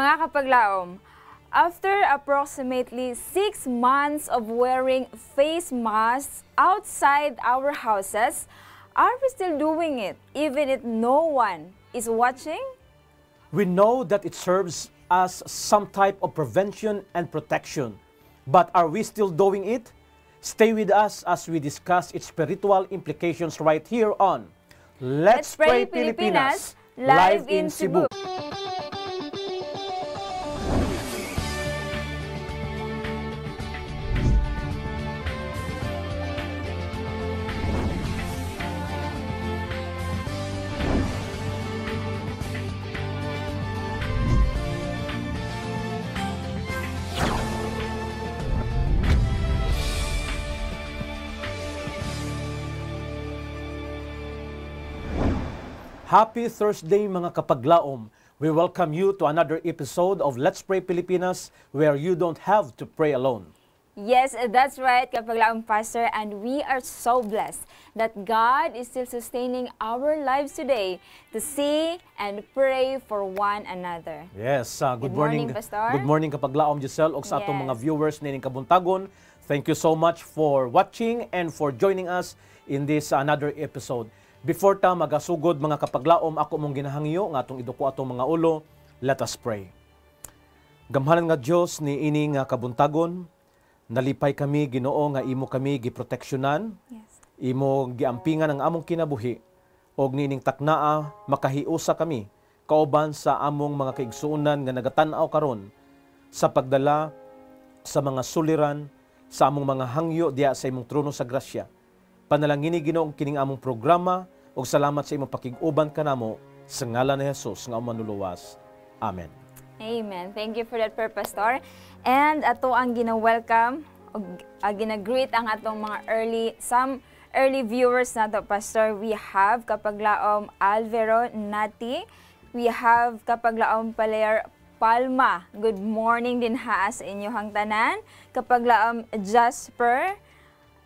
Mga kapaglaom, after approximately 6 months of wearing face masks outside our houses, are we still doing it even if no one is watching? We know that it serves as some type of prevention and protection. But are we still doing it? Stay with us as we discuss its spiritual implications right here on Let's Pray Pilipinas, live in Cebu. Happy Thursday mga kapaglaom. We welcome you to another episode of Let's Pray Pilipinas where you don't have to pray alone. Yes, that's right, kapaglaom Pastor, and we are so blessed that God is still sustaining our lives today to see and pray for one another. Yes, good morning, Pastor. Good morning kapaglaom Giselle ug sa atong mga viewers nining kabuntagon. Thank you so much for watching and for joining us in this another episode. Before ta magasugod mga kapaglaom, ako mong ginahangyo nga atong iduko atong mga ulo, let us pray. Gamhanan nga Dios ni ini nga kabuntagon, nalipay kami Ginoo nga imo kami giproteksyonan, imo giampingan ang among kinabuhi, og nining taknaa makahiusa kami kauban sa among mga kaigsuonan nga nagatan-aw karon sa pagdala sa mga suliran sa among mga hangyo diya sa imong trono sa grasya. Panalangin ni Ginoo kining among programa ug salamat sa imong pakig-uban kanamo sa ngalan ni Hesus nga manluluwas. Amen. Amen. Thank you for that prayer, Pastor. And ato ang gina-welcome ug gina-greet ang atong mga some early viewers nato, Pastor. We have kapaglaom Alvero Nati. We have kapaglaom Paler Palma. Good morning din ha sa inyong tanan. Kapaglaom Jasper.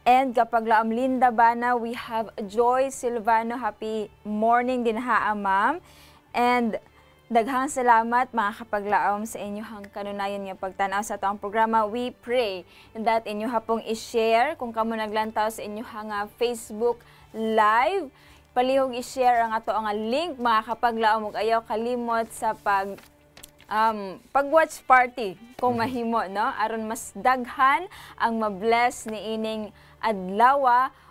And kapaglaom Linda Bana, we have Joy Silvano. Happy morning din ha, ma'am. And daghang salamat mga kapaglaom sa inyong kanunayon nga pagtanaw sa atong programa. We pray that inyo hapong i-share kung kamo naglantaw sa inyong Facebook live. Palihog i-share ang ato ang link mga kapaglaom, ug ayaw kalimot sa pag-watch party kung mahimo, no? Aron mas daghan ang mabless ni ining adlaw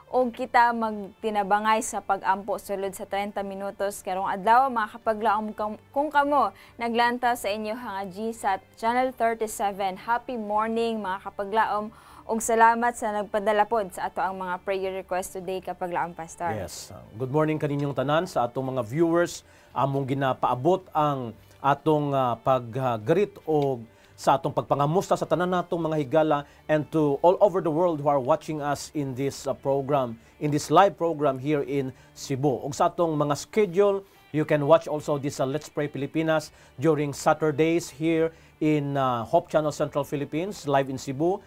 o kita magtinabangay sa pag-ampo sulod sa 30 minutos karong adlaw mga kapaglaom. Kung kamo naglanta sa inyo GSAT Channel 37, happy morning mga kapaglaom, ug salamat sa nagpadala pod sa ato ang mga prayer request today kapaglaom, Pastor. Yes, good morning kaninyong tanan sa atong mga viewers. Among ginapaabot ang atong pag-greet o sa atong pagpangamusta sa tanan natong mga higala, and to all over the world who are watching us in this program, in this live program here in Cebu. Ug sa atong mga schedule, you can watch also this Let's Pray Pilipinas during Saturdays here in Hope Channel Central Philippines, live in Cebu,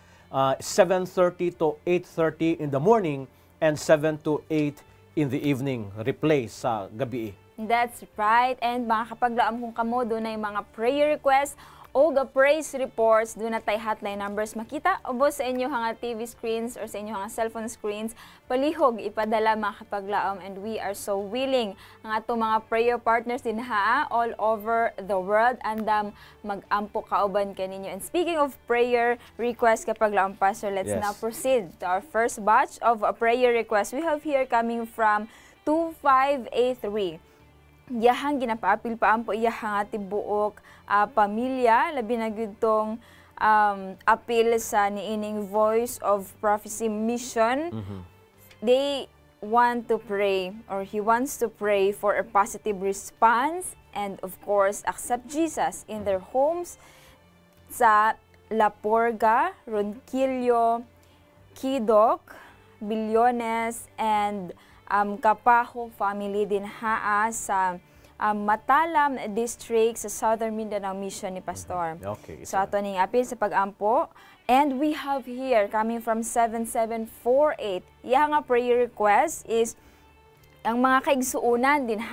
7:30 to 8:30 in the morning and 7 to 8 in the evening, replay sa gabi. That's right. And mga kapaglaom, kung kamo doon ay mga prayer requests o praise reports, doon na tayo hotline numbers makita o sa inyo TV screens or sa inyo cellphone screens, palihog ipadala mga kapaglaom, and we are so willing ang ato mga prayer partners din all over the world and mag-ampo kauban kaninyo. And speaking of prayer requests kapaglaom, Pastor, let's now proceed to our first batch of prayer requests. We have here coming from 2583. Iyahang ginapaapil paampo iyahang tibuok pamilya, labi na gitong apil sa niining Voice of Prophecy mission. They want to pray, or he wants to pray for a positive response and of course accept Jesus in their homes sa Laporga, Ronquillo, Kidok, Bilyones, and Kapaho family din sa Matalam District sa Southern Mindanao Mission ni Pastor. Okay. So ato ning apil sa pag-ampo. And we have here coming from 7748. Iya nga prayer request is ang mga kaigsuunan din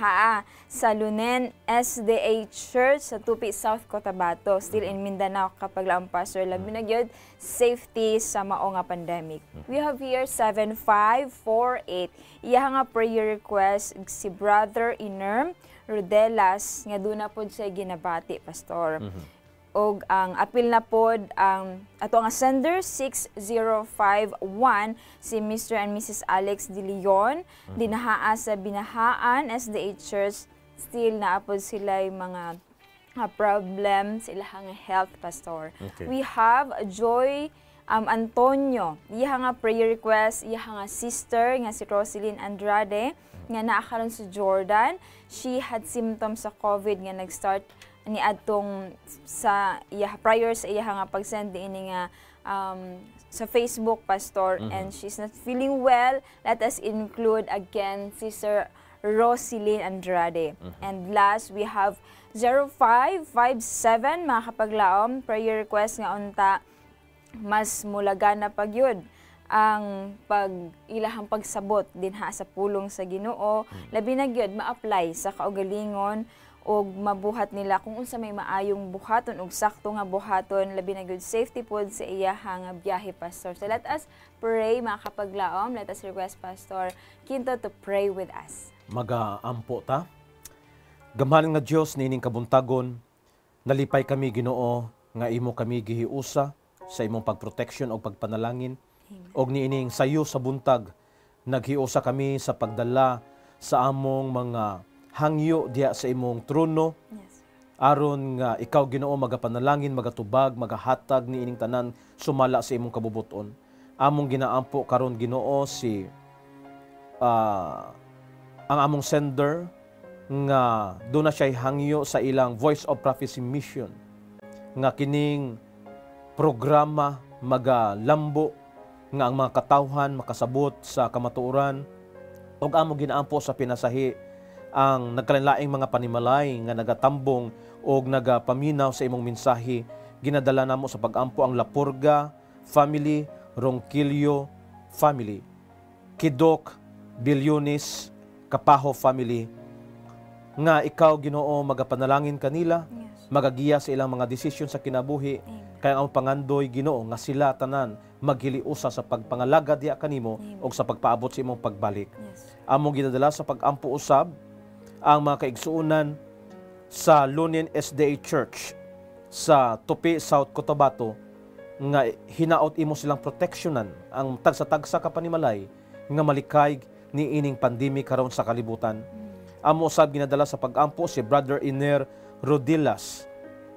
sa Lunen SDA Church sa Tupi, South Cotabato, still in Mindanao, kapag lang Pastor labi na gyud safety sa mao nga pandemic. We have here 7548. Iya nga prayer request si Brother Inerm Rodelas nga duna pod sa ginabati, Pastor. Og ang apil na pod ang ato nga sender 6051 si Mr. and Mrs. Alex De Leon dinahaa sa Binahaan SDA Church, still na pod sila mga problem sila nga health, Pastor. Okay. We have Joy Antonio, iya nga prayer request, iya nga sister nga si Roselyn Andrade nga naa karon sa Jordan. She had symptoms sa COVID nga nag-start ni adtong sa iya prior sa iya nga pag-send ini nga sa Facebook, Pastor, and she's not feeling well. Let us include again Sister Roselyn Andrade. And last, we have 0557 mga kapaglaom prayer request nga unta mas mulagan na pagyud ang ilahang pagsabot dinha sa pulong sa Ginoo, labi na gyud ma-apply sa kaugalingon og mabuhat nila kung unsa may maayong buhaton og sakto nga buhaton, labi na gyud safety pod sa iya nga biyahe, Pastor. So let us pray mga kapaglaom. Let us request Pastor Quinto to pray with us. Magaampo ta. Gamhanan nga Dios nining kabuntagon, nalipay kami Ginoo nga imo kami gihiusa sa imong pagproteksyon o pagpanalangin. Og niining sayo sa buntag, naghiusa kami sa pagdala sa among mga hangyo diya sa imong trono. Yes. Aron nga ikaw Ginoo magapanalangin, magatubag, magahatag niining tanan sumala sa imong kabubuton. Among ginaampo karon Ginoo si ang among sender nga doon na siya'y hangyo sa ilang Voice of Prophecy Mission nga kining programa magalambo nga ang mga katawhan makasabot sa kamatuoran ug amo ginaampo sa pinasahi ang nagkalain-laing mga panimalay nga nagatambong ug nagapaminaw sa imong mensahe. Ginadala namo sa pagampo ang Lapurga family, Ronquillo family, Kidok, Bilyonis, Kapaho family, nga ikaw Ginoo magapanalangin kanila, magagiya sa ilang mga desisyon sa kinabuhi. Kaya ang pangandoy Ginoo nga sila tanan maghiliusa sa pagpangalaga diya kanimo o sa pagpaabot sa imong pagbalik. Among ginadala sa pagampo usab ang mga kaigsuunan sa Lunen SDA Church sa Tupi, South Cotabato nga hinaot imo silang proteksyonan ang tagsa-tagsa ka panimalay nga malikay ni ining pandemic karon sa kalibutan. Amo usab ginadala sa pagampo si Brother Iner Rodilas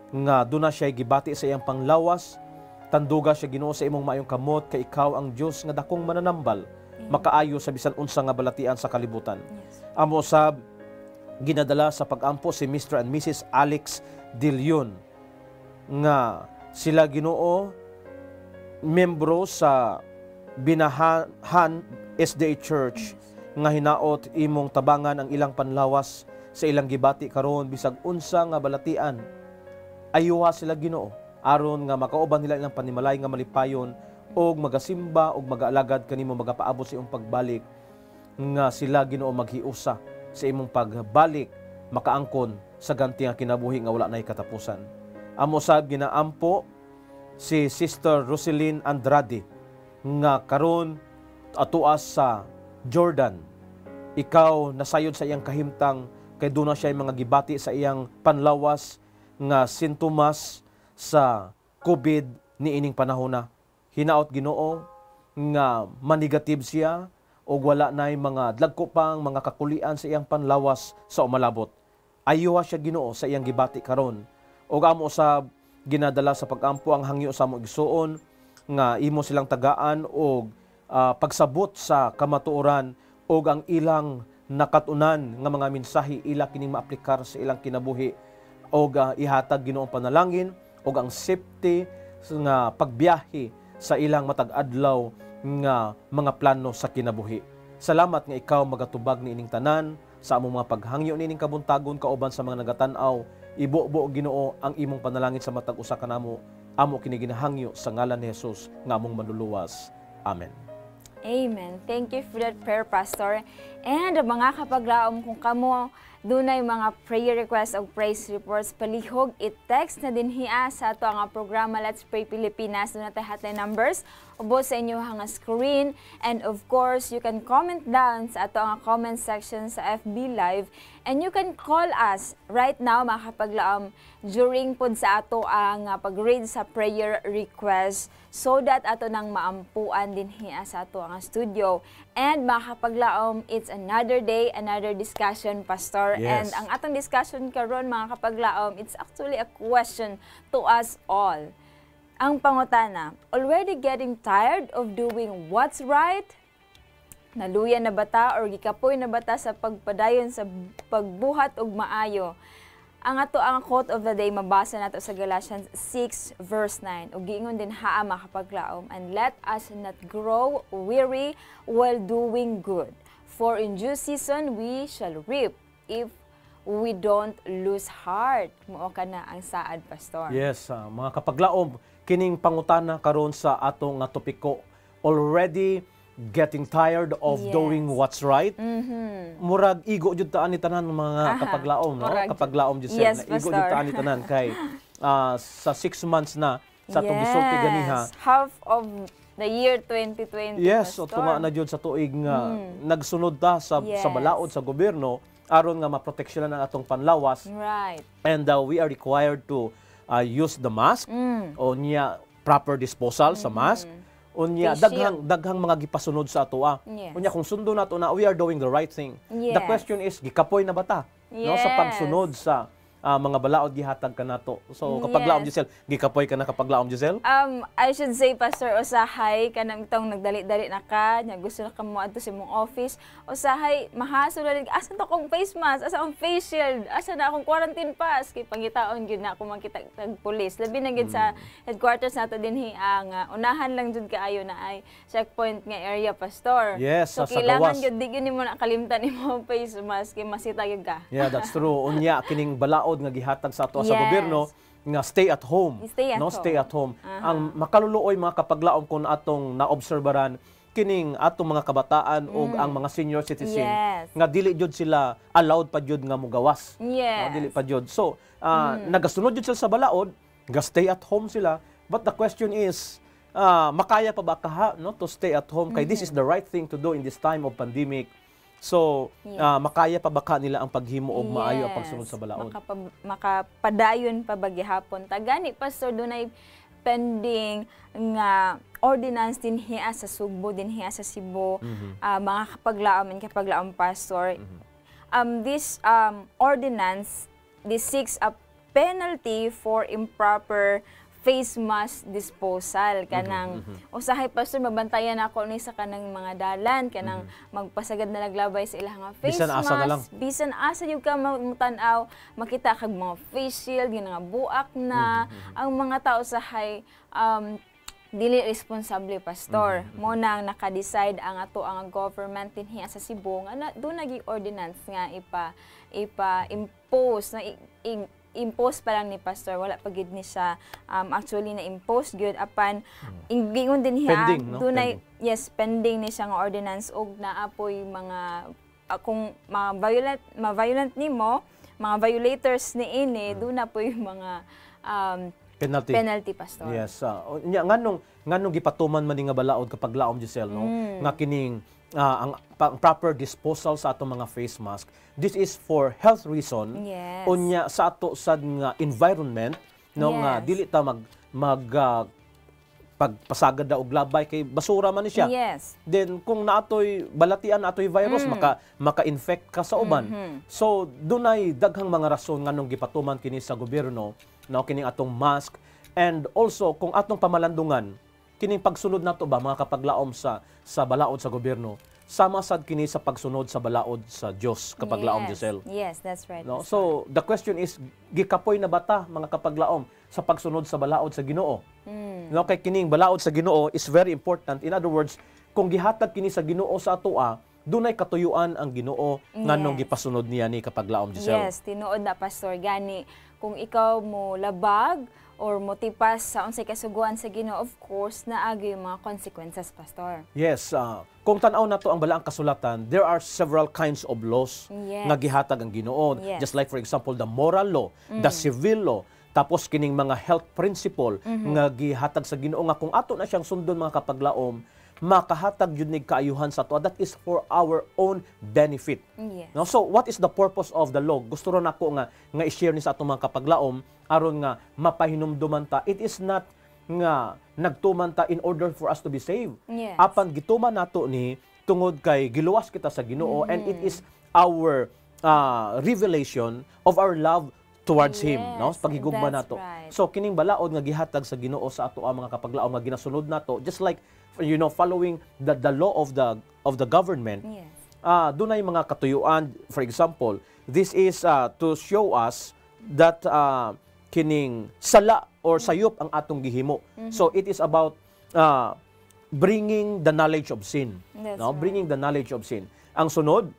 nga duna siya gibati sa iyang panglawas, tanduga siya Ginoo sa imong maayong kamot kay ikaw ang Dios nga dakong mananambal, makaayo sa bisan unsa nga balatian sa kalibutan. Amo usab ginadala sa pagampo si Mr. and Mrs. Alex De Leon nga sila Ginoo membro sa Binahaan SDA Church nga hinaot imong tabangan ang ilang panlawas sa ilang gibati karon bisag unsa nga balatian. Ayuha sila Ginoo aron nga makauban nila ilang panimalay nga malipayon og magasimba og magaalagad kanimo magapaabot sa imong pagbalik nga sila Ginoo maghiusa sa imong pagbalik makaangkon sa ganti nga kinabuhi nga wala nay katapusan. Amo sab ginaampo si Sister Roselyn Andrade nga karon atuas sa Jordan. Ikaw nasayod sa iyang kahimtang kay duna siya mga gibati sa iyang panlawas nga sintomas sa COVID niining panahona. Hinaot Ginoo nga manigative siya o wala nay mga dagko pang mga kakulian sa iyang panlawas sa umalabot. Ayuha siya Ginoo sa iyang gibati karon. Og amo usab ginadala sa pagampo ang hangyo sa among igsuon nga imo silang tagaan og pagsabot sa kamatuoran og ang ilang nakatunan nga mga mensahe ila kining maaplikar sa ilang kinabuhi og ihatag Ginoong panalangin og ang safety nga pagbiyahe sa ilang matag adlaw nga mga plano sa kinabuhi. Salamat nga ikaw magatubag ni ining tanan sa among mga paghangyo nining kabuntagon kauban sa mga nagatan-aw. Ibuo Ginoo ang imong panalangin sa matag usa kanamo. Amo kini ginahangyo sa ngalan ni Jesus nga among manluluwas. Amen. Amen. Thank you for that prayer, Pastor. And mga kapaglaom, kung kamo dunay mga prayer requests o praise reports, palihog, i-text na din hiya sa ato ang programa Let's Pray Pilipinas. Doon natin hotline numbers ubos sa inyo ang screen. And of course, you can comment down sa ato ang comment section sa FB Live. And you can call us right now, mga kapaglaom, during pod sa ato ang pag-read sa prayer request so that ato nang maampuan din hiya sa ato ang studio. And mga kapaglaom, it's another day, another discussion, Pastor. Yes. And ang atong discussion karon, mga kapaglaom, it's actually a question to us all. Ang pangutana, already getting tired of doing what's right? Naluya na bata or gikapoy na bata sa pagpadayon sa pagbuhat og maayo? Ang ato ang quote of the day mabasa nato sa Galatians 6 verse 9. Ug giingon din haa, mga kapaglaom, and let us not grow weary while doing good, for in due season we shall reap if we don't lose heart. Mao kana ang saad, Pastor. Yes, mga kapaglaom, kining pangutana karon sa atong nga topiko, already getting tired of Yes. doing what's right. Murag igo jud taan ni tanan mga kapaglaom, no? murag- Kapaglaom jud Yes, na igo jud Pastor. taan ni tanan kay sa 6 months na sa atong gisulti ganiha. Half of the year 2020, Yes, o Pastor. tunga na jud sa tuig nga nagsunod ta sa Yes. balaod sa gobyerno aron nga maproteksyonan ang atong panlawas. Right. And we are required to use the mask o niya proper disposal sa mask. Unya Face daghang mga gipasunod sa atoa. Yes. Unya kung sundo nato na we are doing the right thing. The Yes. question is gikapoy na bata no sa Yes. pagsunod sa mga balaod gihatag kanato. So kapag laom Yes. Giselle, gikapoy ka na kapag laom Giselle? I should say, Pastor, usahay kanang itong nagdali-dali na ka, nya gusto na ka mo adto sa imong office, usahay mahasol na rin, asa to akong face mask, asa akong face shield, asa na akong quarantine pass, kay pangitaon gyud na ako makita tag police. Labi na gyud sa headquarters nato dinhi ang unahan lang jud kaayo na ay checkpoint nga area, Pastor. Yes, so sa kailangan gawas. gyud di gyud nimo na kalimtan imong face mask kay masita gyud ka. Yeah, that's true. Unya kining balaod nga gihatag sa ato sa Yes. gobyerno nga stay at home. Stay at no, home. stay at home. Ang makaluluoy mga kapaglaom kun atong naobserbaran kining atong mga kabataan ug ang mga senior citizen Yes. nga dili jud sila allowed pa jud nga mugawas. Yes. No, dili pa jud. So, nagasunod jud sila sa balaod, ga stay at home sila. But the question is, makaya pa ba kaha no to stay at home kay this is the right thing to do in this time of pandemic. So, Yes. makaya pa ba ka nila ang paghimo og maayo ang pagsunod sa balaod? Makapadayon pa ba gihapon ta gani, Pastor, dunay pending nga ordinance din hiya sa Sugbo, din hiya sa Cebu, mga kapaglaom, Pastor. This ordinance, this seeks a penalty for improper face mask disposal kanang usahay, Pastor, mabantayan ako ni sa kanang mga dalan kanang magpasagad na naglabay sa ilang nga face Bisan mask, asa na lang. bisan asa yung ka mutanaw, makita kag mga face shield, yung nga buak na, ang mga tao usahay dili responsable, Pastor. Mo nang naka-decide ang ato ang government dinhi sa Cebu nga do nagi ordinance nga ipa-impose na impose pa lang ni Pastor, wala pa gid ni siya actually na impose gyud apan ingingon din hiya Pending, no? dunay pending ni siya nga ordinance og naapoy mga kung ma-violent nimo, mga violators ni ini, doon na po yung mga penalty, Pastor. Yes. Nganong gipatuman man ni nga balaod kapag laom Giselle, no? Nga kining ang proper disposal sa atong mga face mask. This is for health reason. Yes. Unya sa ato sad nga environment, no, nga Yes. dili ta pagpasagad da og labay kay basura man ni siya. Yes. Then kung naatoy balatian naatoy virus maka-infect ka sa uban. So dunay daghang mga rason nganong gipatuman kini sa gobyerno na kining atong mask, and also kung atong pamalandungan kining pagsunod nato ba mga kapaglaom sa balaod sa gobyerno, sama sad kini sa pagsunod sa balaod sa Dios kapag laom, Giselle. Yes, that's right. No? Pastor. So the question is, gikapoy na bata mga kapaglaom sa pagsunod sa balaod sa Ginoo? No, kay kining balaod sa Ginoo is very important. In other words, kung gihatag kini sa Ginoo sa atoa, dunay katuyuan ang Ginoo nganong Yes. gipasunod niya ni kapaglaom Giselle. Yes, tinuod na Pastor gani kung ikaw mo labag or mo tipas sa unsay kasuguan sa Ginoo, of course naagi yung mga consequences, Pastor. Yes, kung tan-aw nato ang balaang kasulatan, there are several kinds of laws Yes. nga gihatag ang Ginoo. Yes. Just like for example, the moral law, the civil law, tapos kining mga health principle nga gihatag sa Ginoo nga kung ato na siyang sundon mga kapaglaom, makahatag yun ni kaayuhan sa ato. That is for our own benefit. Yes. No? So, what is the purpose of the law? Gusto ron ako nga i-share ni sa atong mga kapaglaom aron nga mapahinumduman ta. It is not nga nagtuman ta in order for us to be saved. Yes. Apan gituman nato ni tungod kay giluwas kita sa Ginoo and it is our revelation of our love towards Him, no? Yes, Paghigugma that's nato. right. So kining balaod nga gihatag sa Ginoo sa ato ang mga kapaglaom nga ginasunod nato, just like following the law of the government. Yes. Dunay mga katuyuan. For example, this is to show us that kining sala or sayop ang atong gihimo. So it is about bringing the knowledge of sin. That's No, right. bringing the knowledge of sin. Ang sunod,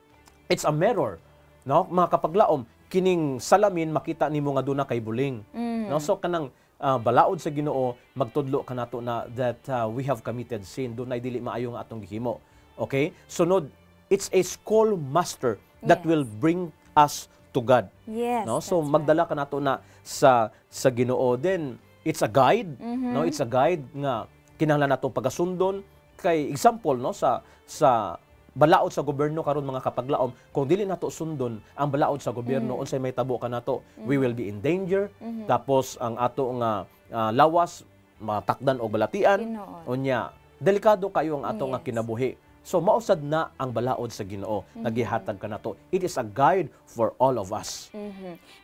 it's a mirror. No, mga kapaglaom, kining salamin makita nimo nga duna kay buling. No, so kanang balaod sa Ginoo magtudlo kanato na that we have committed sin, dunay dili maayo nga atong gihimo. Okay? Sunod, it's a schoolmaster that Yes. will bring us to God. Yes. No? So that's magdala ka nato na sa Ginoo. Then it's a guide, no? It's a guide nga kinahanglan nato pagasundon kay example no sa balaod sa gobyerno karon mga kapaglaom, kung dili nato sundon ang balaod sa gobyerno unsay may tabo ka nato, we will be in danger. Tapos ang ato nga lawas matakdan og balatian. Tinuod. Unya, delikado kayo ang ato nga Yes. kinabuhi. So mausad na ang balaod sa Ginoo nagihatag ka nato. It is a guide for all of us.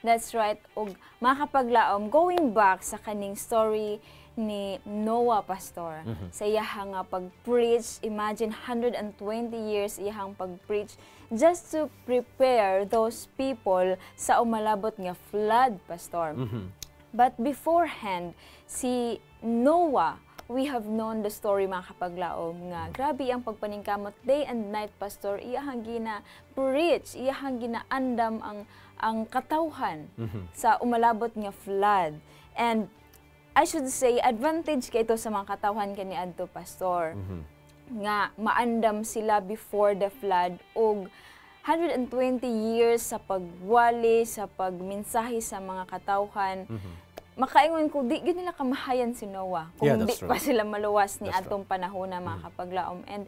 That's right. Og makapaglaom, going back sa kaning story ni Noah, Pastor, sa iyahang nga pag-preach, imagine 120 years iyahang pag-preach just to prepare those people sa umalabot nga flood, Pastor. But beforehand, si Noah, we have known the story mga kapaglaom nga grabe ang pagpaningkamot day and night, Pastor. Iyahang gina-preach, iyahang ginaandam ang katawhan sa umalabot nga flood. And I should say, advantage kay ito sa mga katawhan kani adto, Pastor. Nga maandam sila before the flood og 120 years sa pagwali, sa pagmensahe sa mga katawhan. Makaingon ko, di yun nila kamahayan si Noah kung Yeah, di that's pa true. sila maluwas ni That's atong panahon na mga kapaglaom. And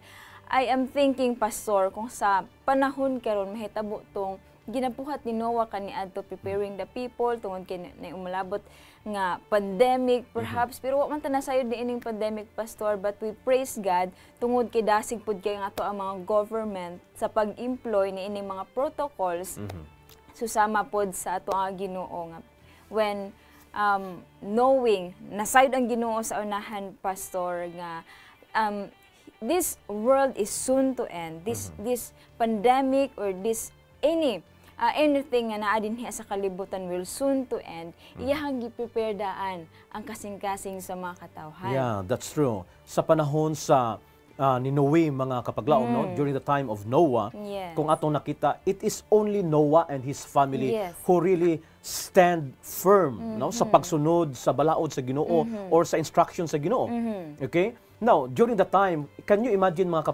I am thinking, Pastor, kung sa panahon karon mahitabo tong ginabuhat ni Noah kaniadto preparing the people tungod kay na umalabot nga pandemic perhaps, pero wa man ta nasayod ni ining pandemic, Pastor, but we praise God tungod kay dasig pud kay nga ato ang mga government sa pag-employ ni ining mga protocols susama pod sa ato ang Ginoo nga when knowing nasayod ang Ginoo sa unahan, Pastor, nga this world is soon to end. This pandemic or this anything nga naa dinhi sa kalibutan will soon to end. Iyahang gi-prepare daan ang kasing-kasing sa mga katawhan. Yeah, that's true. Sa panahon sa ni Noe, mga kapaglaom, no? During the time of Noah, Yes. kung atong nakita, it is only Noah and his family Yes. who really stand firm no? Sa pagsunod sa balaod sa Ginoo or sa instruction sa Ginoo. Okay? Now, during the time, can you imagine mga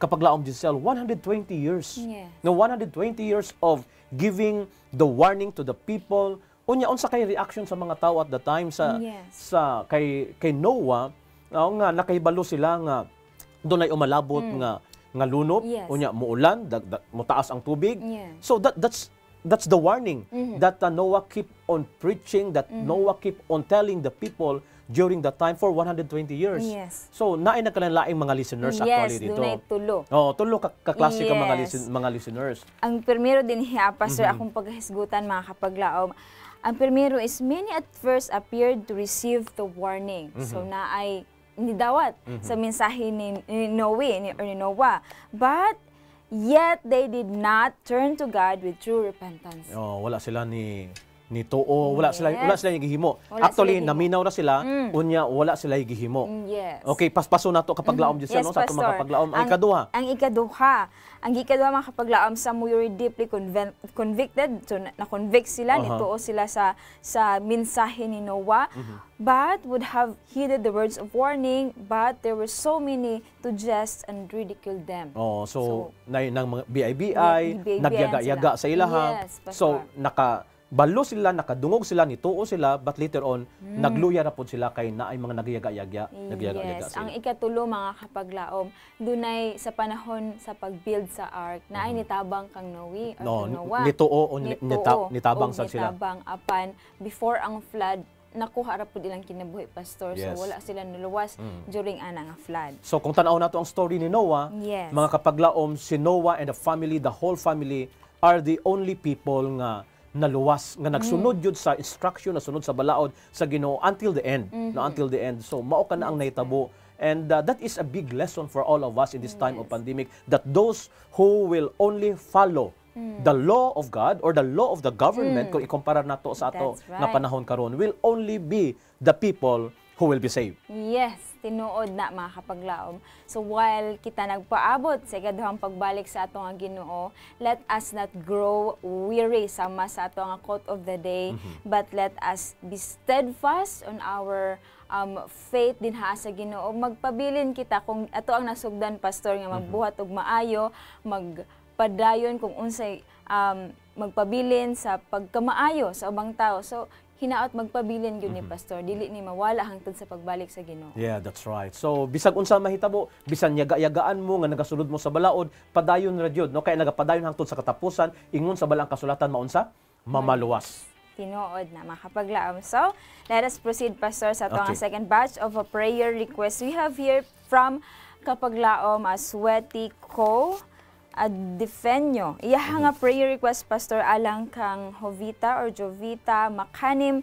kapaglaom Giselle, 120 years. Yes. No, 120 years of giving the warning to the people. Unya, unsa kay reaction sa mga tao at the time Yes. sa kay Noah, nga nakahibalo sila nga dunay umalabot nga lunop, Yes. unya muulan, mutaas ang tubig. Yes. So that's the warning that Noah keep on preaching, that Noah keep on telling the people during that time for 120 years. Yes. So naay nagkalain mga listeners actually Yes, dito. dunay tulo. Oh, tulo ka-klase ka Yes. mga listeners. Ang primero din hiya, Pastor, akong paghisgutan mga kapaglaom. Ang primero is many at first appeared to receive the warning. So naay nidawat sa mensahe ni Noah. But yet they did not turn to God with true repentance. Oh, wala sila ni nituo, wala sila gihimo. Wala Actually, sila gihimo. naminaw na sila, unya wala sila gihimo. Yes. Okay, paspaso na to kapaglaom Diyos Yes, no, sa atong mga Pastor. kapaglaom. Ang ikaduha. Ang ikaduha mga kapaglaom, some were deeply convicted, so na-convict sila, nituo sila sa mensahe ni Noah, but would have heeded the words of warning, but there were so many to jest and ridicule them. Oh, so nang mga BIBI, BIBI nagyaga-yaga sa ilaha. Yes, Pastor. So nakabalo sila, nakadungog sila, nituo sila, but later on nagluya ra pud sila kay naay mga nagyaga-yaga Yes, ang sila. ikatulo mga kapaglaom, dunay sa panahon sa pag-build sa ark, naay nitabang kang Noe or No, Noah. nituo o nitabang sa sila. Nitabang apan before ang flood nakuha ra pud ilang kinabuhi, Pastor. Yes. So wala sila nuluwas during ana nga flood. So kung tanaw nato ang story ni Noah, Yes. mga kapaglaom, si Noah and the family, the whole family are the only people nga naluwas, nga nagsunod yun sa instruction, nasunod sa balaod sa Ginoo until the end. No, until the end. So mao ka na ang nahitabo. And that is a big lesson for all of us in this time of pandemic, that those who will only follow the law of God or the law of the government, kung ikumpara nato sa ato That's right. na panahon karon, will only be the people who will be saved. Yes, tinuod na mga kapaglaom. So while kita nagpaabot sa ikaduhang pagbalik sa ato nga Ginoo, let us not grow weary sama sa ato nga quote of the day, but let us be steadfast on our faith din ha sa Ginoo. Magpabilin kita kung ato ang nasugdan, Pastor, nga magbuhat og maayo, magpadayon kung unsay magpabilin sa pagkamaayo sa ubang tao. So hinaot magpabilin gyud ni Pastor, dili ni mawala hangtod sa pagbalik sa Ginoo. Yeah, that's right. So bisag unsa mahitabo, bisan yaga-yagaan mo nga nagasulod mo sa balaod, padayon ra gyud, no? Kaya nagapadayon hangtod sa katapusan, ingon sa balang kasulatan maunsa? Mamaluwas. Tinuod na mga kapaglaom. So, let us proceed, Pastor, sa atong Okay. second batch of a prayer request. We have here from kapaglaom Sweaty Co. Defenyo. Iya nga prayer request, Pastor, alang kang Jovita or Jovita Makanim,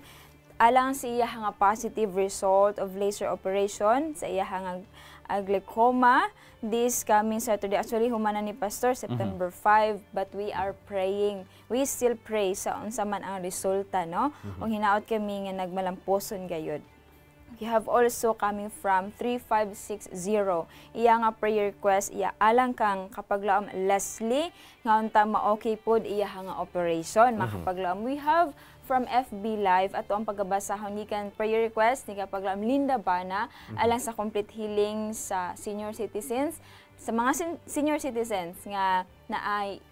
alang sa iya nga positive result of laser operation sa iya nga glaucoma this coming Saturday. Actually, humana ni Pastor, September 5, but we are praying. We still pray sa unsa man ang resulta, no? Kung hinaot kami nga nagmalamposon gayud. We have also coming from 3560. Iya nga prayer request, iya alang kang kapaglaom Leslie, nga unta ma-okay pod iya nga operation. Mga kapaglaom, we have from FB Live ato ang pagabasahon gikan prayer request ni kapaglaom Linda Bana alang sa complete healing sa senior citizens, sa mga senior citizens nga naay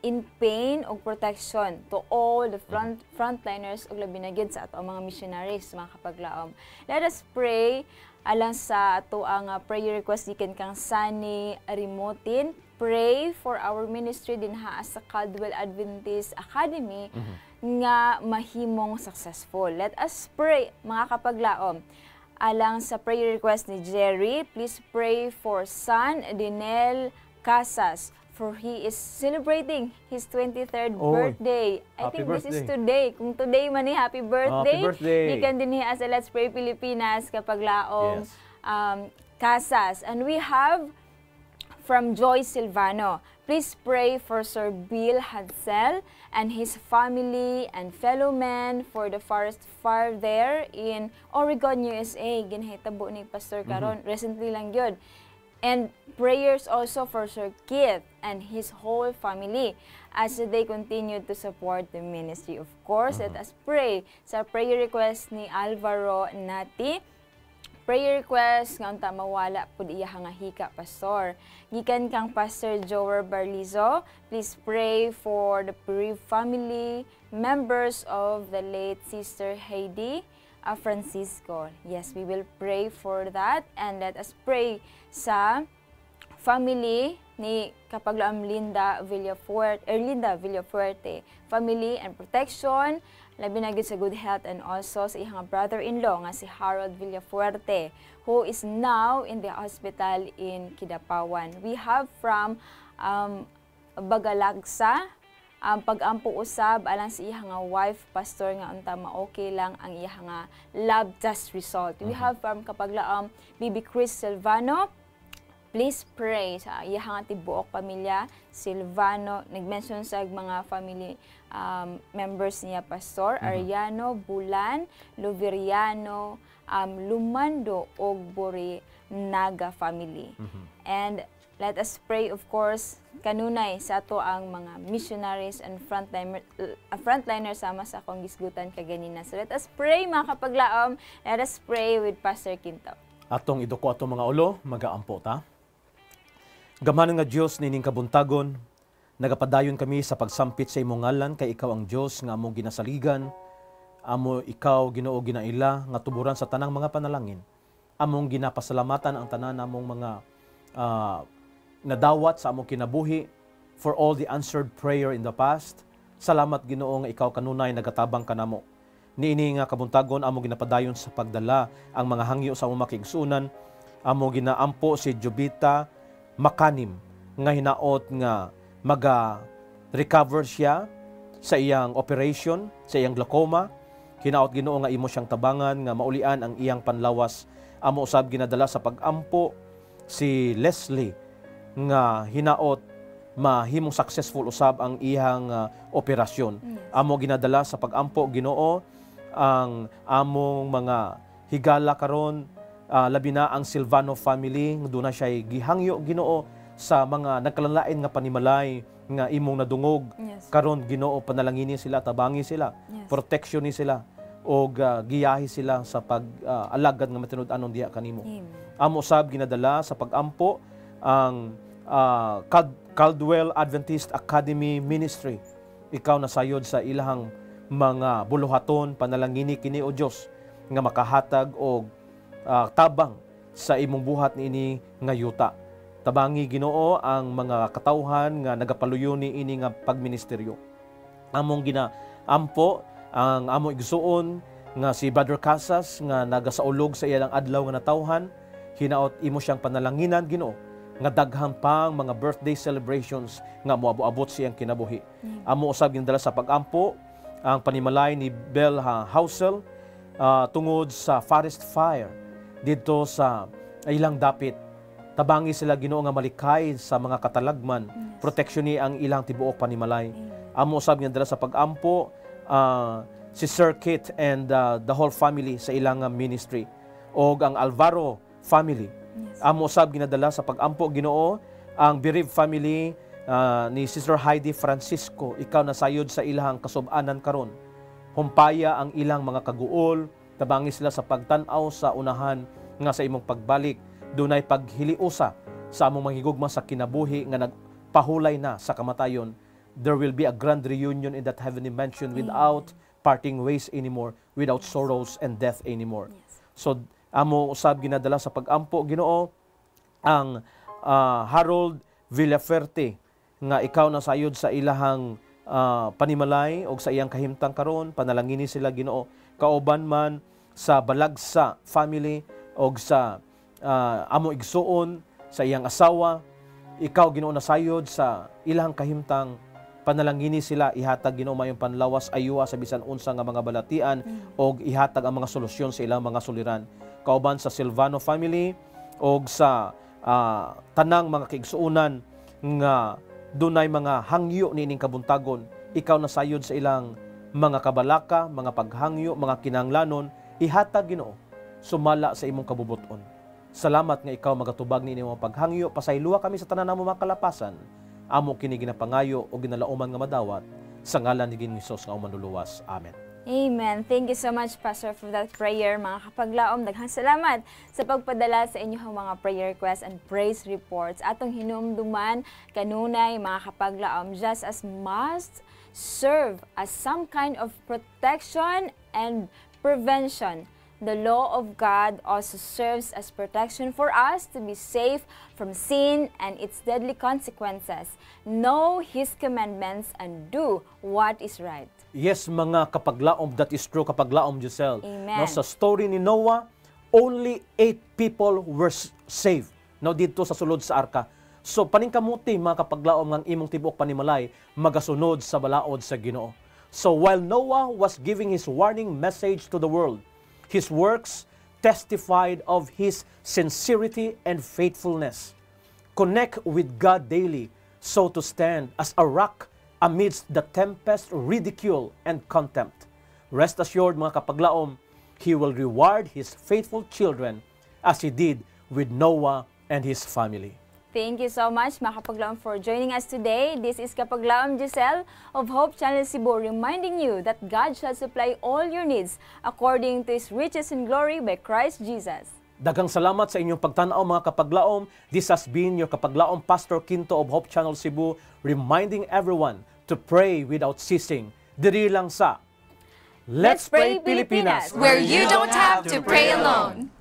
in pain o protection to all the frontliners ug labi na gyud sa ato mga missionaries, mga kapaglaom. Let us pray alang sa ato ang prayer request gikan kang Sunny Rimotin. Pray for our ministry dinha sa Caldwell Adventist Academy nga mahimong successful. Let us pray, mga kapaglaom. Alang sa prayer request ni Jerry, please pray for son Dinel Casas, for he is celebrating his 23rd birthday. I think this is today. Kung today man ni happy birthday. Happy birthday. Gikan din niya sa Let's Pray Pilipinas kapaglaong Yes. Casas. And we have from Joy Silvano, please pray for Sir Bill Hadsel and his family and fellow men for the forest fire there in Oregon, USA. Ginahitabo ni Pastor karon recently lang yun. And prayers also for Sir Keith and his whole family as they continue to support the ministry. Of course, let us pray sa prayer request ni Alvaro Nati. Prayer request nga unta mawala pud iya nga hika, Pastor. Gikan kang Pastor Joel Barlizo, please pray for the bereaved family members of the late Sister Heidi Francisco. Yes, we will pray for that, and let us pray sa family ni kapaglaom Linda Villafuerte, family and protection, labi na gyud sa good health, and also sa iyang brother-in-law nga si Harold Villafuerte, who is now in the hospital in Kidapawan. We have from Bagalagsa, pag-ampo usab alang sa iyang wife, Pastor, nga unta ma-okay lang ang iyang lab test result. We have from kapaglaom Bibi Chris Silvano, please pray sa iyang tibuok pamilya. Silvano, nag-mention sa mga family members niya, Pastor, Ariano, Bulan, Luveriano, Lumando, og Bori, Naga family. And let us pray, of course, kanunay sa ato ang mga missionaries and frontliners sama sa akong gisgutan kaganina. So let us pray, mga kapaglaom. Let us pray with Pastor Quinto. Atong iduko atong mga ulo, magaampo ta. Gamanan nga Dios nining kabuntagon, nagapadayon kami sa pagsampit sa imong ngalan kay ikaw ang Dios nga among ginasaligan. Amo ikaw Ginoo ginaila nga tuburan sa tanang mga panalangin. Among ginapasalamatan ang tanan namong mga nadawat sa among kinabuhi for all the answered prayer in the past. Salamat Ginoo nga ikaw kanunay nagatabang kanamo. Niini nga kabuntagon among ginapadayon sa pagdala ang mga hangyo sa among makigsunan. Among ginaampo si Jubita Makanim nga hinaot nga maga-recover siya sa iyang operation, sa iyang glaucoma. Hinaot Ginoo nga imo siyang tabangan nga maulian ang iyang panlawas. Amo usab ginadala sa pag-ampo si Leslie nga hinaot mahimong successful usab ang iyang operasyon. Amo ginadala sa pag-ampo Ginoo ang among mga higala karon, labi na ang Silvano family, doon na siya gihangyo Ginoo sa mga nagkalanlain nga panimalay nga imong nadungog. Karon Ginoo panalangini sila, tabangi sila, protection ni sila o giyahi sila sa pag-alagad nga matinud-anon diha kanimo. Amo usab ginadala sa pag-ampo ang Caldwell Adventist Academy Ministry. Ikaw nasayod sa ilahang mga buluhaton, panalangini kini o Dios nga makahatag og tabang sa imong buhat niini nga yuta. Tabangi Ginoo ang mga katawhan nga nagapaluyon ni ini nga pagministeryo. Among ginaampo ang among igsuon nga si Brother Casas nga nagasaulog sa iyang adlaw nga natawhan. Hinaot imo siyang panalanginan Ginoo nga daghang pang mga birthday celebrations nga moabot siyang kinabuhi. Amo usab ginadala sa pag-ampo ang panimalay ni Bell Housel tungod sa forest fire dito sa ilang dapit. Tabangi sila Ginoo nga malikay sa mga katalagman, proteksyon ni ang ilang tibuok panimalay. Amo usab ginadala sa pag-ampo si Sir Kit and the whole family sa ilang ministry o ang Alvaro family. Amo usab ginadala sa pag-ampo Ginoo ang Birib family ni Sister Heidi Francisco. Ikaw nasayod sa ilang kasub-anan karon. Humpaya ang ilang mga kaguol, tabangi sila sa pagtan-aw sa unahan nga sa imong pagbalik. Dunay paghiliusa sa among manghigugma sa kinabuhi nga nagpahulay na sa kamatayon. There will be a grand reunion in that heavenly mansion without parting ways anymore, without sorrows and death anymore. So amo usab ginadala sa pag-ampo Ginoo ang Harold Villaferte nga ikaw nasayod sa ilahang panimalay o sa iyang kahimtang karon. Panalangini sila Ginoo kauban man sa Balagsa family o sa amo igsuon sa iyang asawa. Ikaw Ginoo nasayod sa ilahang kahimtang. Panalangini sila ihatag Ginoo mayong panlawas ayuwa sa bisan unsa nga mga balatian o ihatag ang mga solusyon sa ilang mga suliran. Kauban sa Silvano family o sa tanang mga kaigsuonan nga dunay mga hangyo niining kabuntagon. Ikaw nasayod sa ilang mga kabalaka, mga paghangyo, mga kinahanglanon, ihatag Ginoo sumala sa imong kabubuton. Salamat nga ikaw magatubag ni inyong paghangyo, pasayloa kami sa tanan namo mga kalapasan. Amo kini ginapangayo o ginalauman nga madawat sa ngalan ni Ginoong Hesus nga manluluwas. Amen. Amen. Thank you so much, Pastor, for that prayer. Mga kapaglaom, daghang salamat sa pagpadala sa inyong mga prayer requests and praise reports. Atong hinumduman kanunay, mga kapaglaom, just as must serve as some kind of protection and prevention. The law of God also serves as protection for us to be safe from sin and its deadly consequences. Know His commandments and do what is right. Yes, mga kapaglaom, that is true, kapaglaom Giselle. Amen. No, sa story ni Noah, only 8 people were saved. No, dito sa sulod sa arka. So, paningkamuti, mga kapaglaom, ng imong tibok panimalay, magasunod sa balaod sa Ginoo. So, while Noah was giving his warning message to the world, his works testified of his sincerity and faithfulness. Connect with God daily so to stand as a rock amidst the tempest, ridicule, and contempt. Rest assured mga kapaglaom, He will reward His faithful children as He did with Noah and his family. Thank you so much, mga kapaglaom, for joining us today. This is Kapaglaom Giselle of Hope Channel Cebu, reminding you that God shall supply all your needs according to His riches and glory by Christ Jesus. Daghang salamat sa inyong pagtanaw mga kapaglaom. This has been your kapaglaom Pastor Quinto of Hope Channel Cebu, reminding everyone to pray without ceasing. Diri lang sa Let's Pray Pilipinas, where you don't have to pray alone.